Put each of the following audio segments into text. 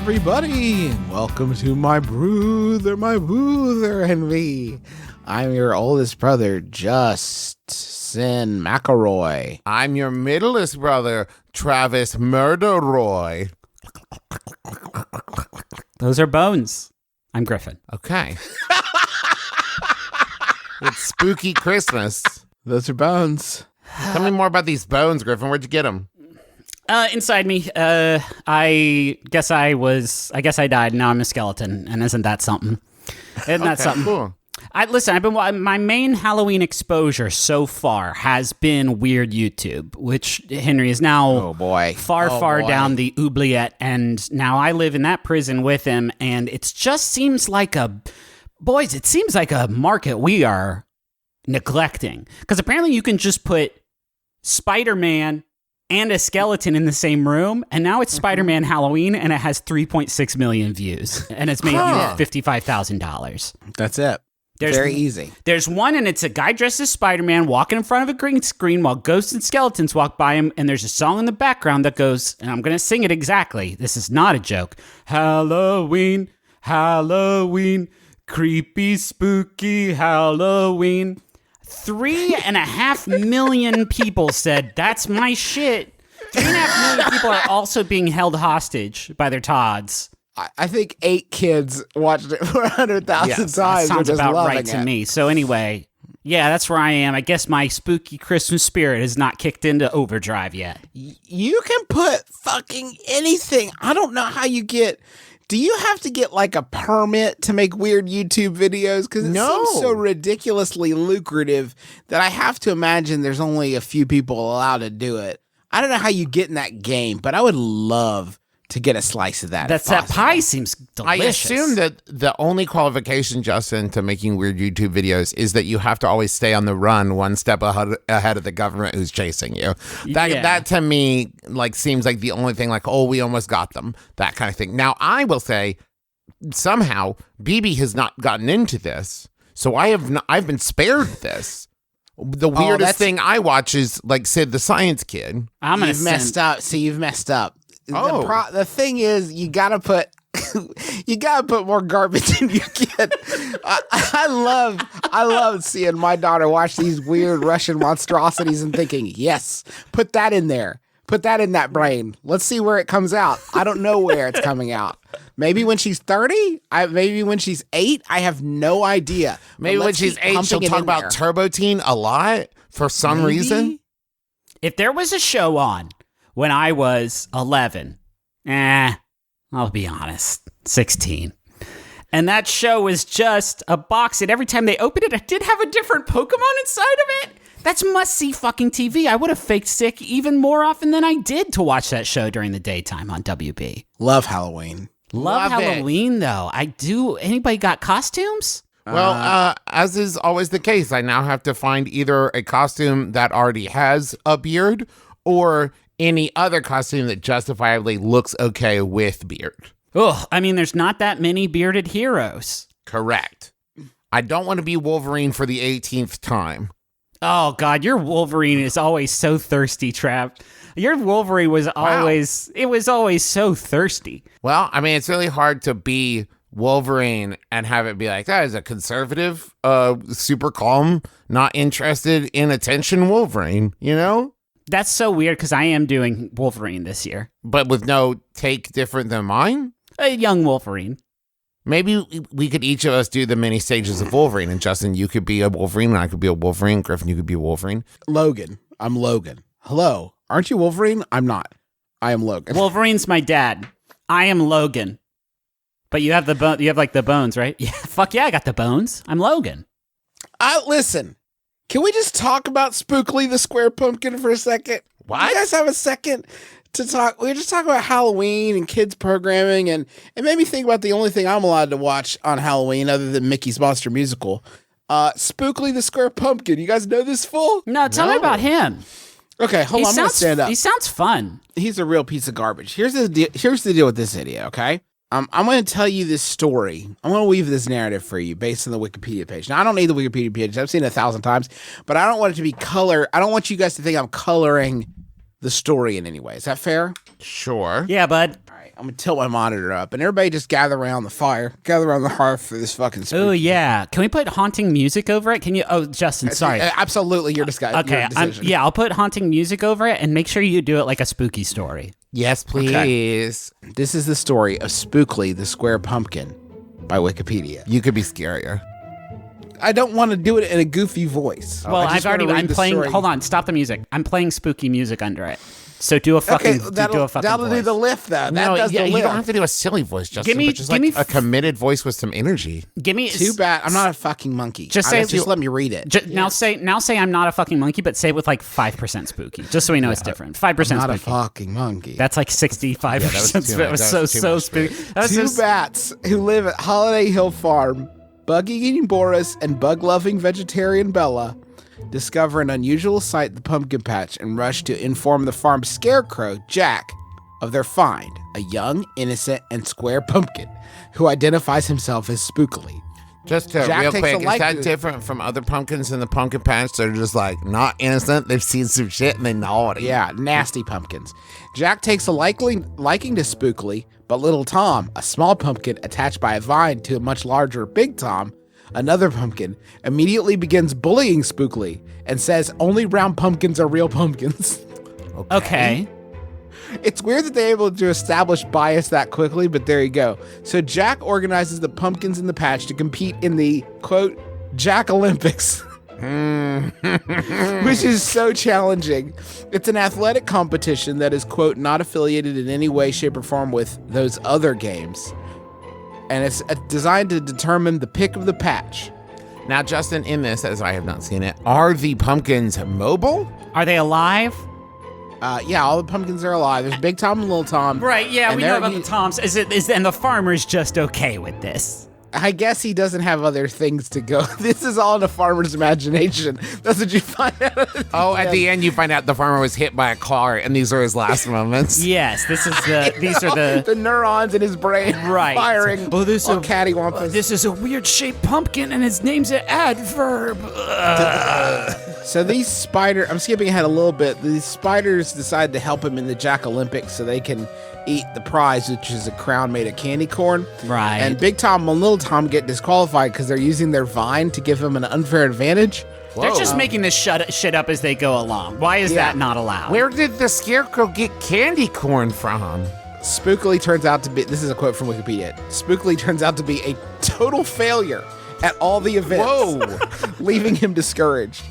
everybody, and welcome to my brother, and me. I'm your oldest brother, Justin McElroy. I'm your middleest brother, Travis Murderoy. Those are bones. I'm Griffin. Okay. It's spooky Christmas. Those are bones. Tell me more about these bones, Griffin. Where'd you get them? Inside me. I guess I died. Now I'm a skeleton, and isn't that something? Isn't that something? Cool. My main Halloween exposure so far has been weird YouTube, which Henry is now far down the oubliette, and now I live in that prison with him, and it just seems like a market we are neglecting, because apparently you can just put Spider-Man and a skeleton in the same room, and now it's Spider-Man Halloween, and it has 3.6 million views, and it's made you $55,000. That's it. Very easy. There's one, and it's a guy dressed as Spider-Man walking in front of a green screen while ghosts and skeletons walk by him, and there's a song in the background that goes, and I'm going to sing it exactly. This is not a joke. Halloween, Halloween, creepy, spooky Halloween. 3.5 million people said, that's my shit. 3.5 million people are also being held hostage by their Tods. I think 8 kids watched it 400,000 times. That sounds about right to it. me. So anyway, yeah, that's where I am. I guess my spooky Christmas spirit has not kicked into overdrive yet. You can put fucking anything. I don't know how you get... Do you have to get like a permit to make weird YouTube videos? Because it seems so ridiculously lucrative that I have to imagine there's only a few people allowed to do it. I don't know how you get in that game, but I would love to get a slice of that. That pie seems delicious. I assume that the only qualification, Justin, to making weird YouTube videos is that you have to always stay on the run one step ahead of the government who's chasing you. That to me seems like the only thing, we almost got them, that kind of thing. Now, I will say, somehow, BB has not gotten into this, so I've been spared this. The weirdest thing I watch is Sid the Science Kid. You've messed up. See, you've messed up. The thing is, you gotta put more garbage than you get. I love seeing my daughter watch these weird Russian monstrosities and thinking, yes, put that in there. Put that in that brain. Let's see where it comes out. I don't know where it's coming out. Maybe when she's 30? Maybe when she's 8? I have no idea. Maybe when she's 8, she'll talk about Turbo Teen a lot for some reason. If there was a show on when I was 11, I'll be honest, 16. And that show was just a box, and every time they opened it did have a different Pokemon inside of it. That's must-see fucking TV. I would have faked sick even more often than I did to watch that show during the daytime on WB. Love Halloween. Love Halloween, though. I do. Anybody got costumes? Well, as is always the case, I now have to find either a costume that already has a beard or any other costume that justifiably looks okay with beard. Ugh, I mean, there's not that many bearded heroes. Correct. I don't want to be Wolverine for the 18th time. Oh, God, your Wolverine is always so thirsty, Trav. Your Wolverine was always so thirsty. Well, I mean, it's really hard to be Wolverine and have it be like, that is a conservative, super calm, not interested in attention Wolverine, you know? That's so weird because I am doing Wolverine this year. But with no take different than mine? A young Wolverine. Maybe we could each of us do the many stages of Wolverine. And Justin, you could be a Wolverine, and I could be a Wolverine. Griffin, you could be a Wolverine. Logan. I'm Logan. Hello. Aren't you Wolverine? I'm not. I am Logan. Wolverine's my dad. I am Logan. But you have the bones, right? Yeah. Fuck yeah, I got the bones. I'm Logan. Listen. Can we just talk about Spookley the Square Pumpkin for a second? What? You guys have a second to talk? We were just talking about Halloween and kids programming, and it made me think about the only thing I'm allowed to watch on Halloween other than Mickey's Monster Musical. Spookley the Square Pumpkin. You guys know this fool? No, tell me about him. Okay, hold on. I'm going to stand up. He sounds fun. He's a real piece of garbage. Here's the deal with this idiot, okay? I'm going to tell you this story. I'm going to weave this narrative for you based on the Wikipedia page. Now, I don't need the Wikipedia page. I've seen it 1,000 times, but I don't want it to be color. I don't want you guys to think I'm coloring the story in any way. Is that fair? Sure. Yeah, bud. All right, I'm going to tilt my monitor up, and everybody just gather around the fire, gather around the hearth for this fucking spooky. Oh, yeah. Can we put haunting music over it? Can you? Oh, Justin, sorry. Absolutely, your decision. Okay, I'll put haunting music over it, and make sure you do it like a spooky story. Yes, please. Okay. This is the story of Spookley, the Square Pumpkin, by Wikipedia. You could be scarier. I don't want to do it in a goofy voice. Well, I'm playing. Story. Hold on, stop the music. I'm playing spooky music under it. So do a fucking. That'll voice. do the lift though. You don't have to do a silly voice, Justin. But just a committed voice with some energy. Give me. Too bad. I'm not a fucking monkey. Just let me read it. Now say I'm not a fucking monkey, but say it with like 5% spooky, just so we know it's different. 5% spooky. Not a fucking monkey. That's like 65%. That was so spooky. Two bats who live at Holiday Hill Farm, bug-eating Boris and bug-loving vegetarian Bella, discover an unusual sight at the pumpkin patch and rush to inform the farm's scarecrow, Jack, of their find, a young, innocent, and square pumpkin who identifies himself as Spookley. Just real quick, is that different from other pumpkins in the pumpkin patch? They're just like not innocent. They've seen some shit and they know it. Yeah, nasty pumpkins. Jack takes a liking to Spookley, but little Tom, a small pumpkin attached by a vine to a much larger Big Tom, another pumpkin, immediately begins bullying Spookley and says only round pumpkins are real pumpkins. Okay. It's weird that they're able to establish bias that quickly, but there you go. So Jack organizes the pumpkins in the patch to compete in the, quote, Jack Olympics, which is so challenging. It's an athletic competition that is, quote, not affiliated in any way, shape, or form with those other games. And it's designed to determine the pick of the patch. Now, Justin, in this, as I have not seen it, are the pumpkins mobile? Are they alive? Yeah, all the pumpkins are alive. There's Big Tom and Little Tom. Right, yeah, we know about the Toms. And the farmer's just okay with this. I guess he doesn't have other things to go. This is all in a farmer's imagination. That's what you find out. At the end, you find out the farmer was hit by a car, and these are his last moments. Yes, these are the neurons in his brain firing. Oh, this is cattywampus. This is a weird shaped pumpkin, and his name's an adverb. So these I'm skipping ahead a little bit. These spiders decide to help him in the Jack Olympics so they can eat the prize, which is a crown made of candy corn. Right. And Big Tom and Little Tom get disqualified because they're using their vine to give him an unfair advantage. Whoa. They're just making this shit up as they go along. Why is that not allowed? Where did the scarecrow get candy corn from? Spookley turns out to be, this is a quote from Wikipedia, Spookley turns out to be a total failure at all the events, leaving him discouraged.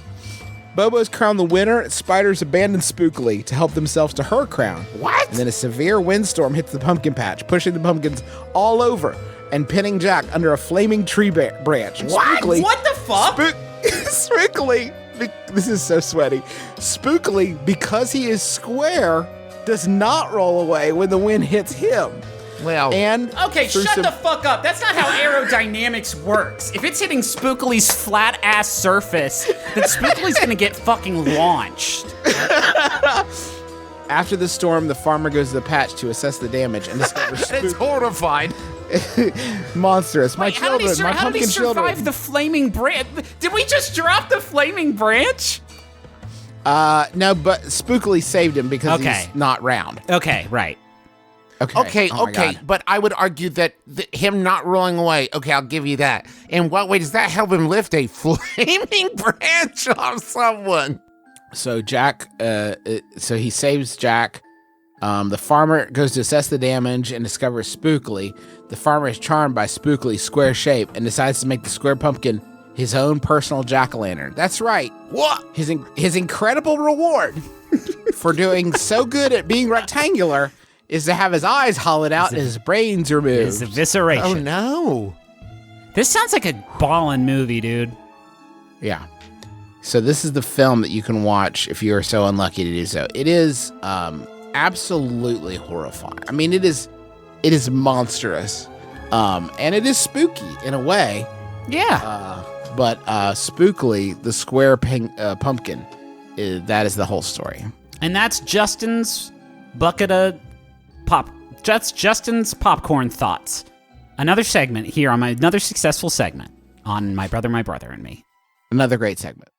Bobo's crowned the winner. Spiders abandon Spookley to help themselves to her crown. What? And then a severe windstorm hits the pumpkin patch, pushing the pumpkins all over and pinning Jack under a flaming tree branch. What? Spookley, what the fuck? Spookley, this is so sweaty. Spookley, because he is square, does not roll away when the wind hits him. Well, okay, shut the fuck up. That's not how aerodynamics works. If it's hitting Spookley's flat ass surface, then Spookley's gonna get fucking launched. After the storm, the farmer goes to the patch to assess the damage and discovers It's horrified. Monstrous. My how children, my how did he pumpkin survive children. the flaming branch? Did we just drop the flaming branch? No, but Spookley saved him because he's not round. Okay, right. Okay, but I would argue that him not rolling away, okay, I'll give you that. In what way does that help him lift a flaming branch off someone? So Jack, so he saves Jack. The farmer goes to assess the damage and discovers Spookley. The farmer is charmed by Spookley's square shape and decides to make the square pumpkin his own personal jack-o'-lantern. That's right. What? His incredible reward for doing so good at being rectangular is to have his eyes hollowed out and his brains removed. It's evisceration. Oh, no. This sounds like a ballin' movie, dude. Yeah. So this is the film that you can watch if you are so unlucky to do so. It is absolutely horrifying. I mean, it is monstrous. And it is spooky in a way. Yeah. But Spookley, the square pumpkin, that is the whole story. And that's Justin's bucket of That's Justin's popcorn thoughts. Another segment here on another successful segment on My Brother and Me. Another great segment.